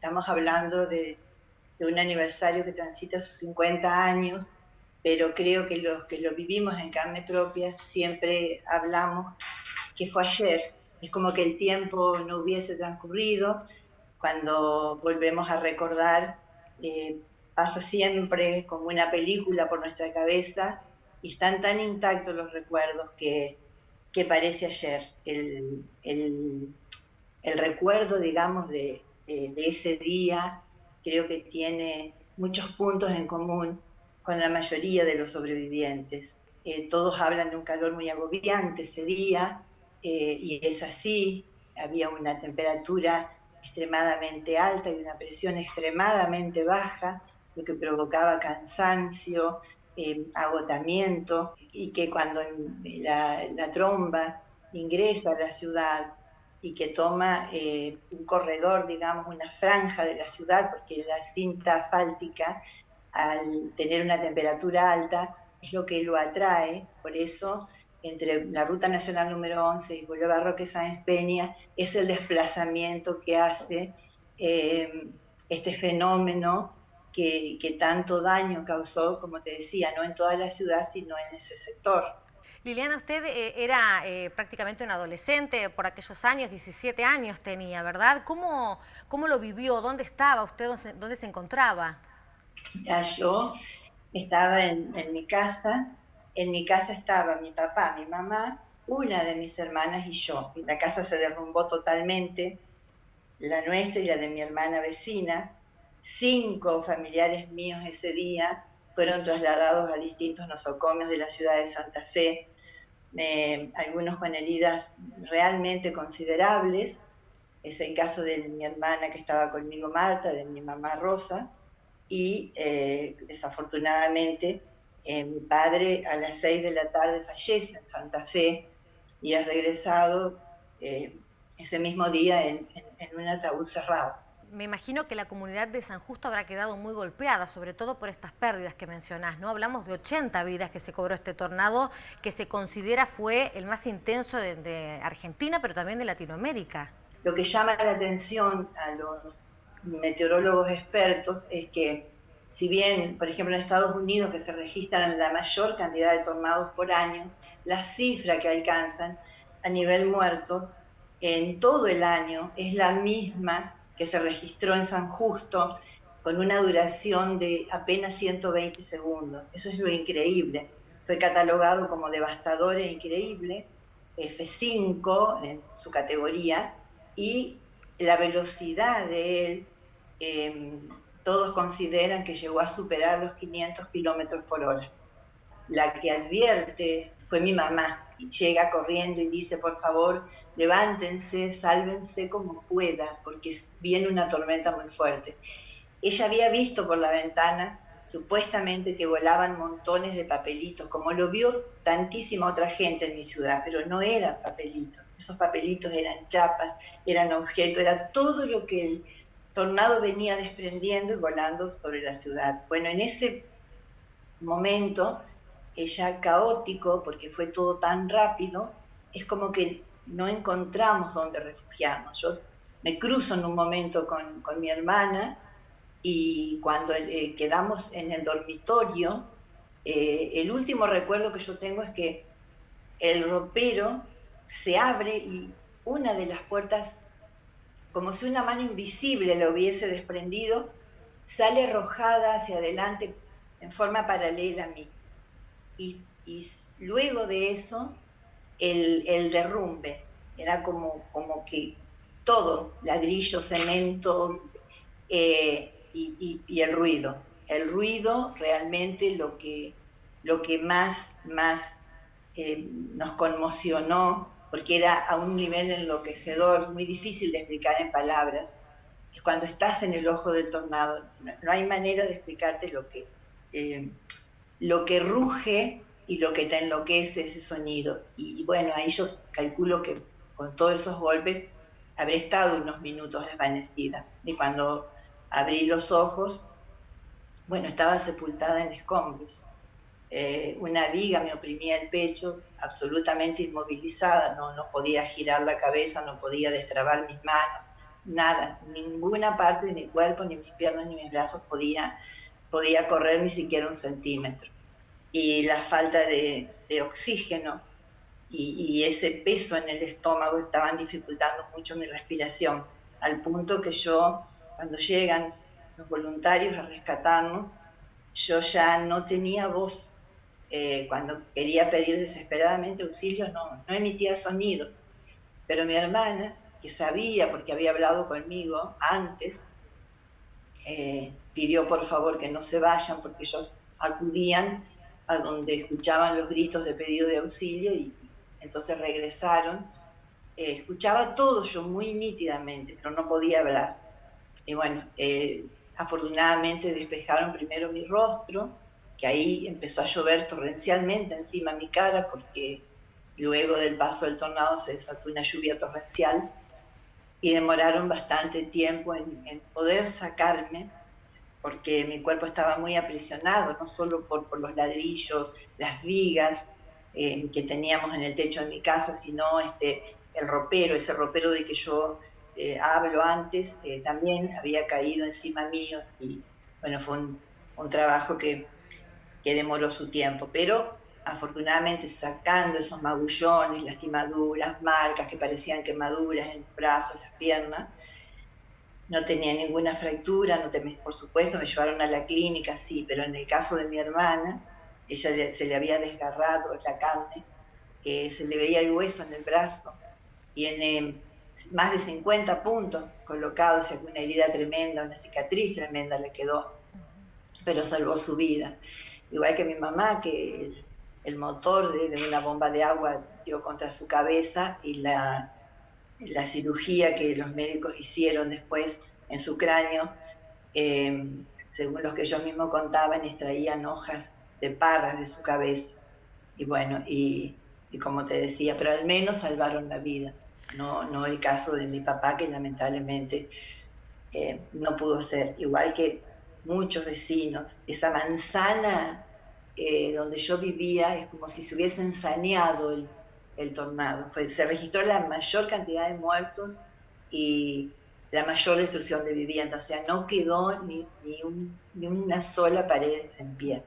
estamos hablando de un aniversario que transita sus 50 años, pero creo que los que lo vivimos en carne propia siempre hablamos que fue ayer. Es como que el tiempo no hubiese transcurrido. Cuando volvemos a recordar, pasa siempre como una película por nuestra cabeza y están tan intactos los recuerdos que parece ayer. El recuerdo, digamos, de ese día creo que tiene muchos puntos en común con la mayoría de los sobrevivientes. Todos hablan de un calor muy agobiante ese día, y es así. Había una temperatura extremadamente alta y una presión extremadamente baja, lo que provocaba cansancio, agotamiento, y que cuando la tromba ingresa a la ciudad y que toma un corredor, digamos, una franja de la ciudad, porque la cinta asfáltica, al tener una temperatura alta, es lo que lo atrae. Por eso, entre la Ruta Nacional número 11 y Boulevard Roque Sáenz Peña, es el desplazamiento que hace eh, este fenómeno que tanto daño causó, como te decía, no en toda la ciudad, sino en ese sector. Liliana, usted era prácticamente una adolescente por aquellos años, 17 años tenía, ¿verdad? ¿Cómo lo vivió? ¿Dónde estaba usted? ¿Dónde se encontraba? Ya yo estaba en mi casa estaba mi papá, mi mamá, una de mis hermanas y yo. La casa se derrumbó totalmente, la nuestra y la de mi hermana vecina. 5 familiares míos ese día fueron trasladados a distintos nosocomios de la ciudad de Santa Fe, algunos con heridas realmente considerables. Es el caso de mi hermana que estaba conmigo, Marta, de mi mamá Rosa, y desafortunadamente mi padre a las 6 de la tarde fallece en Santa Fe y ha regresado ese mismo día en un ataúd cerrado. Me imagino que la comunidad de San Justo habrá quedado muy golpeada, sobre todo por estas pérdidas que mencionás, ¿no? Hablamos de 80 vidas que se cobró este tornado, que se considera fue el más intenso de Argentina, pero también de Latinoamérica. Lo que llama la atención a los meteorólogos expertos es que, si bien, por ejemplo, en Estados Unidos, que se registran la mayor cantidad de tornados por año, la cifra que alcanzan a nivel muertos en todo el año es la misma que se registró en San Justo, con una duración de apenas 120 segundos. Eso es lo increíble. Fue catalogado como devastador e increíble, F5 en su categoría, y la velocidad de él, eh, todos consideran que llegó a superar los 500 kilómetros por hora. La que advierte fue mi mamá, y llega corriendo y dice: por favor, levántense, sálvense como pueda, porque viene una tormenta muy fuerte. Ella había visto por la ventana supuestamente que volaban montones de papelitos, como lo vio tantísima otra gente en mi ciudad, pero no eran papelitos. Esos papelitos eran chapas, eran objetos, era todo lo que el tornado venía desprendiendo y volando sobre la ciudad. Bueno, en ese momento, ya caótico, porque fue todo tan rápido, es como que no encontramos dónde refugiarnos. Yo me cruzo en un momento con mi hermana, y cuando quedamos en el dormitorio, el último recuerdo que yo tengo es que el ropero se abre y una de las puertas, como si una mano invisible lo hubiese desprendido, sale arrojada hacia adelante en forma paralela a mí. Y luego de eso, el derrumbe, era como que todo, ladrillo, cemento, y el ruido. El ruido realmente lo que más nos conmocionó, porque era a un nivel enloquecedor, muy difícil de explicar en palabras, es cuando estás en el ojo del tornado. No hay manera de explicarte lo que ruge y lo que te enloquece ese sonido. Y bueno, ahí yo calculo que con todos esos golpes habré estado unos minutos desvanecida. Y cuando abrí los ojos, bueno, estaba sepultada en escombros. Una viga me oprimía el pecho, absolutamente inmovilizada, no podía girar la cabeza, no podía destrabar mis manos. nada, ninguna parte de mi cuerpo, ni mis piernas, ni mis brazos podía correr ni siquiera un centímetro. Y la falta de oxígeno y ese peso en el estómago estaban dificultando mucho mi respiración, al punto que yo, cuando llegan los voluntarios a rescatarnos, yo ya no tenía voz. Cuando quería pedir desesperadamente auxilio, no emitía sonido. Pero mi hermana, que sabía, porque había hablado conmigo antes, pidió por favor que no se vayan, porque ellos acudían a donde escuchaban los gritos de pedido de auxilio y entonces regresaron. Escuchaba todo yo muy nítidamente, pero no podía hablar. Y bueno, afortunadamente despejaron primero mi rostro, que ahí empezó a llover torrencialmente encima de mi cara, porque luego del paso del tornado se desató una lluvia torrencial, y demoraron bastante tiempo en poder sacarme, porque mi cuerpo estaba muy aprisionado, no solo por los ladrillos, las vigas que teníamos en el techo de mi casa, sino el ropero, ese ropero de que yo hablo antes, también había caído encima mío y bueno, fue un trabajo que demoró su tiempo, pero afortunadamente sacando esos magullones, lastimaduras, marcas que parecían quemaduras en los brazos, las piernas, no tenía ninguna fractura, por supuesto me llevaron a la clínica, sí, pero en el caso de mi hermana, se le había desgarrado la carne, se le veía el hueso en el brazo, tiene más de 50 puntos colocados, o sea, una herida tremenda, una cicatriz tremenda le quedó, pero salvó su vida. Igual que mi mamá, que el motor de una bomba de agua dio contra su cabeza y la cirugía que los médicos hicieron después en su cráneo, eh, según los que ellos mismos contaban, extraían hojas de parras de su cabeza. Y bueno, y como te decía, pero al menos salvaron la vida. No el caso de mi papá, que lamentablemente no pudo ser. Igual que muchos vecinos, esa manzana donde yo vivía es como si se hubiesen saneado el tornado. Se registró la mayor cantidad de muertos y la mayor destrucción de viviendas. O sea, no quedó ni una sola pared en pie.